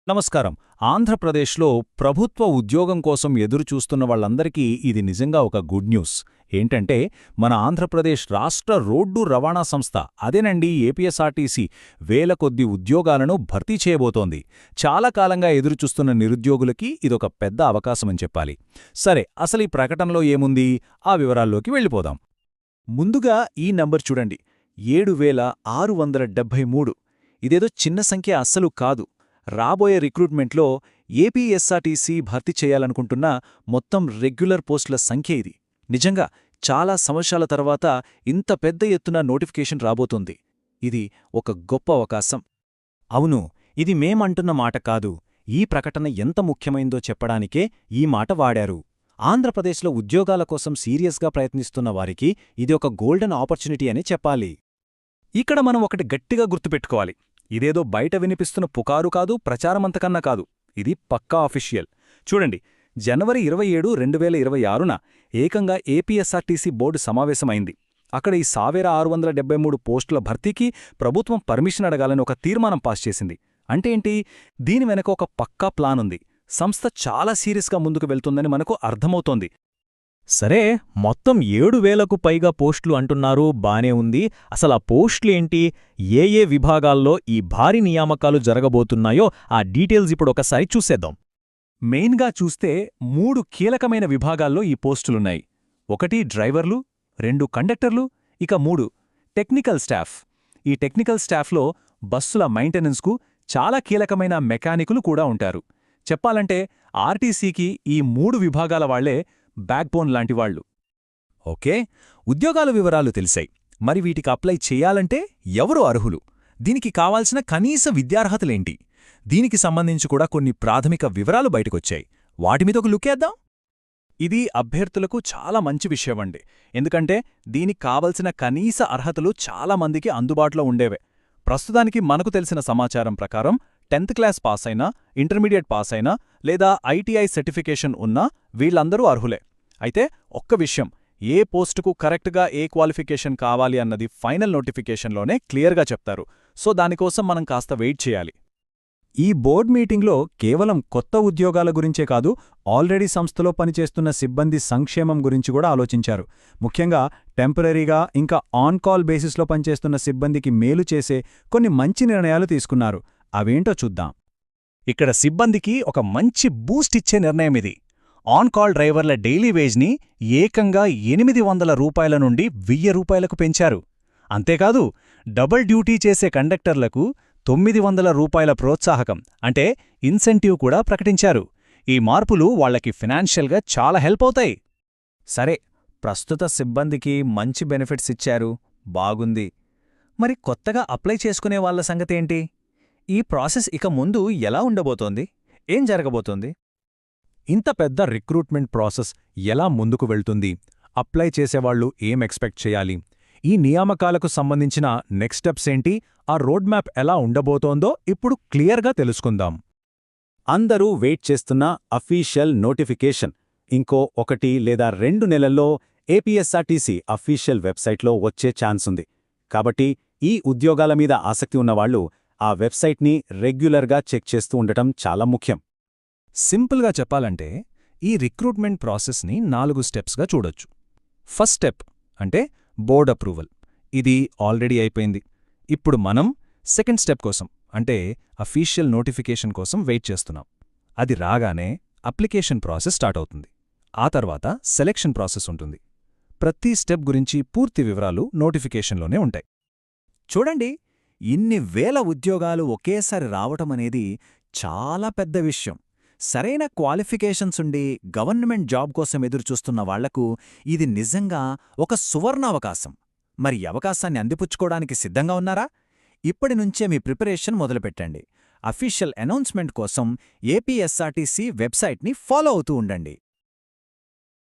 నమస్కారం. ఆంధ్రప్రదేశ్లో ప్రభుత్వ ఉద్యోగం కోసం ఎదురుచూస్తున్న వాళ్ళందరికీ ఇది నిజంగా ఒక గుడ్ న్యూస్. ఏంటంటే, మన ఆంధ్రప్రదేశ్ రాష్ట్ర రోడ్డు రవాణా సంస్థ అదేనండి ఏపీఎస్ఆర్టీసీ వేల కొద్ది ఉద్యోగాలను భర్తీ చేయబోతోంది. చాలా కాలంగా ఎదురుచూస్తున్న నిరుద్యోగులకి ఇదొక పెద్ద అవకాశమని చెప్పాలి. సరే, అసలీ ప్రకటనలో ఏముంది? ఆ వివరాల్లోకి వెళ్ళిపోదాం. ముందుగా ఈ నంబర్ చూడండి, 7673. ఇదేదో చిన్న సంఖ్య అస్సలు కాదు. రాబోయే రిక్రూట్మెంట్లో ఏపీఎస్ఆర్టీసీ భర్తీ చేయాలనుకుంటున్న మొత్తం రెగ్యులర్ పోస్టుల సంఖ్య ఇది. నిజంగా చాలా సంవత్సరాల తర్వాత ఇంత పెద్ద ఎత్తున నోటిఫికేషన్ రాబోతోంది. ఇది ఒక గొప్ప అవకాశం. అవును, ఇది మేమంటున్న మాట కాదు. ఈ ప్రకటన ఎంత ముఖ్యమైందో చెప్పడానికే ఈ మాట వాడారు. ఆంధ్రప్రదేశ్లో ఉద్యోగాల కోసం సీరియస్గా ప్రయత్నిస్తున్న వారికి ఇది ఒక గోల్డెన్ ఆపర్చునిటీ అని చెప్పాలి. ఇక్కడ మనం ఒకటి గట్టిగా గుర్తుపెట్టుకోవాలి. ఇదేదో బయట వినిపిస్తున్న పుకారు కాదు, ప్రచారమంతకన్నా కాదు. ఇది పక్కా అఫీషియల్. చూడండి, జనవరి 27, 2026న ఏకంగా ఏపీఎస్ఆర్టీసీ బోర్డు సమావేశమైంది. అక్కడ ఈ 1673 పోస్టుల భర్తీకి ప్రభుత్వం పర్మిషన్ అడగాలని ఒక తీర్మానం పాస్ చేసింది. అంటే ఏంటి? దీని వెనక ఒక పక్కా ప్లానుంది. సంస్థ చాలా సీరియస్గా ముందుకు వెళ్తుందని మనకు అర్థమవుతోంది. సరే, మొత్తం 7,000కు పైగా పోస్టులు అంటున్నారు, బానే ఉంది. అసలా పోస్టులేంటి? ఏ విభాగాల్లో ఈ భారీ నియామకాలు జరగబోతున్నాయో ఆ డీటెయిల్స్ ఇప్పుడొకసారి చూసేద్దాం. మెయిన్గా చూస్తే 3 కీలకమైన విభాగాల్లో ఈ పోస్టులున్నాయి. 1 డ్రైవర్లు, 2 కండక్టర్లు, ఇక 3 టెక్నికల్ స్టాఫ్. ఈ టెక్నికల్ స్టాఫ్లో బస్సుల మెయింటెనెన్స్కు చాలా కీలకమైన మెకానికులు కూడా ఉంటారు. చెప్పాలంటే ఆర్టీసీకి ఈ 3 విభాగాల వాళ్లే బ్యాక్బోన్ లాంటివాళ్లు. ఓకే, ఉద్యోగాల వివరాలు తెలిసాయి. మరి వీటికి అప్లై చెయ్యాలంటే ఎవరు అర్హులు? దీనికి కావాల్సిన కనీస విద్యార్హతలేంటి? దీనికి సంబంధించి కూడా కొన్ని ప్రాథమిక వివరాలు బయటకొచ్చాయి. వాటిమీద ఒక లుకేద్దాం. ఇది అభ్యర్థులకు చాలా మంచి విషయమండి. ఎందుకంటే దీనికి కావలసిన కనీస అర్హతలు చాలా మందికి అందుబాటులో ఉండేవే. ప్రస్తుతానికి మనకు తెలిసిన సమాచారం ప్రకారం 10th క్లాస్ పాసైనా, ఇంటర్మీడియట్ పాసైనా లేదా ఐటీఐ సర్టిఫికేషన్ ఉన్నా వీళ్లందరూ అర్హులే. అయితే ఒక్క విషయం, ఏ పోస్టుకు కరెక్ట్గా ఏ క్వాలిఫికేషన్ కావాలి అన్నది ఫైనల్ నోటిఫికేషన్లోనే క్లియర్గా చెప్తారు. సో దానికోసం మనం కాస్త వెయిట్ చేయాలి. ఈ బోర్డ్ మీటింగ్లో కేవలం కొత్త ఉద్యోగాల గురించే కాదు, ఆల్రెడీ సంస్థలో పనిచేస్తున్న సిబ్బంది సంక్షేమం గురించి కూడా ఆలోచించారు. ముఖ్యంగా టెంపరరీగా ఇంకా ఆన్ కాల్ బేసిస్లో పనిచేస్తున్న సిబ్బందికి మేలు చేసే కొన్ని మంచి నిర్ణయాలు తీసుకున్నారు. అవేంటో చూద్దాం. ఇక్కడ సిబ్బందికి ఒక మంచి బూస్ట్ ఇచ్చే నిర్ణయం ఇది. ఆన్ కాల్ డ్రైవర్ల డైలీ వేజ్ని ఏకంగా 800 రూపాయల నుండి 1000 రూపాయలకు పెంచారు. అంతేకాదు, డబుల్ డ్యూటీ చేసే కండక్టర్లకు 900 రూపాయల ప్రోత్సాహకం అంటే ఇన్సెంటివ్ కూడా ప్రకటించారు. ఈ మార్పులు వాళ్లకి ఫినాన్షియల్గా చాలా హెల్ప్ అవుతాయి. సరే, ప్రస్తుత సిబ్బందికి మంచి బెనిఫిట్స్ ఇచ్చారు, బాగుంది. మరి కొత్తగా అప్లై చేసుకునే వాళ్ల సంగతేంటి? ఈ ప్రాసెస్ ఇక ముందు ఎలా ఉండబోతోంది? ఏం జరగబోతోంది? ఇంత పెద్ద రిక్రూట్మెంట్ ప్రాసెస్ ఎలా ముందుకు వెళ్తుంది? అప్లై చేసేవాళ్లు ఏం ఎక్స్పెక్ట్ చేయాలి? ఈ నియామకాలకు సంబంధించిన నెక్స్ట్ స్టెప్స్ ఏంటి? ఆ రోడ్ మ్యాప్ ఎలా ఉండబోతోందో ఇప్పుడు క్లియర్గా తెలుసుకుందాం. అందరూ వెయిట్ చేస్తున్న అఫీషియల్ నోటిఫికేషన్ ఇంకో 1 లేదా 2 నెలల్లో ఏపీఎస్ఆర్టీసీ అఫీషియల్ వెబ్సైట్లో వచ్చే ఛాన్సుంది. కాబట్టి ఈ ఉద్యోగాల మీద ఆసక్తి ఉన్నవాళ్లు ఆ వెబ్సైట్ని రెగ్యులర్గా చెక్ చేస్తూ ఉండటం చాలా ముఖ్యం. సింపుల్గా చెప్పాలంటే ఈ రిక్రూట్మెంట్ ప్రాసెస్ని 4 స్టెప్స్గా చూడొచ్చు. ఫస్ట్ స్టెప్ అంటే బోర్డ్ అప్రూవల్. ఇది ఆల్రెడీ అయిపోయింది. ఇప్పుడు మనం సెకండ్ స్టెప్ కోసం అంటే అఫీషియల్ నోటిఫికేషన్ కోసం వెయిట్ చేస్తున్నాం. అది రాగానే అప్లికేషన్ ప్రాసెస్ స్టార్ట్ అవుతుంది. ఆ తర్వాత సెలెక్షన్ ప్రాసెస్ ఉంటుంది. ప్రతి స్టెప్ గురించి పూర్తి వివరాలు నోటిఫికేషన్లోనే ఉంటాయి. చూడండి, ఇన్ని వేల ఉద్యోగాలు ఒకేసారి రావటమనేది చాలా పెద్ద విషయం. సరైన క్వాలిఫికేషన్స్ ఉండి గవర్నమెంట్ జాబ్ కోసం ఎదురుచూస్తున్న వాళ్లకు ఇది నిజంగా ఒక సువర్ణావకాశం. మరి అవకాశాన్ని అందిపుచ్చుకోవడానికి సిద్ధంగా ఉన్నారా? ఇప్పటినుంచే మీ ప్రిపరేషన్ మొదలుపెట్టండి. అఫీషియల్ అనౌన్స్మెంట్ కోసం ఏపీఎస్ఆర్టీసీ వెబ్సైట్ని ఫాలో అవుతూ ఉండండి.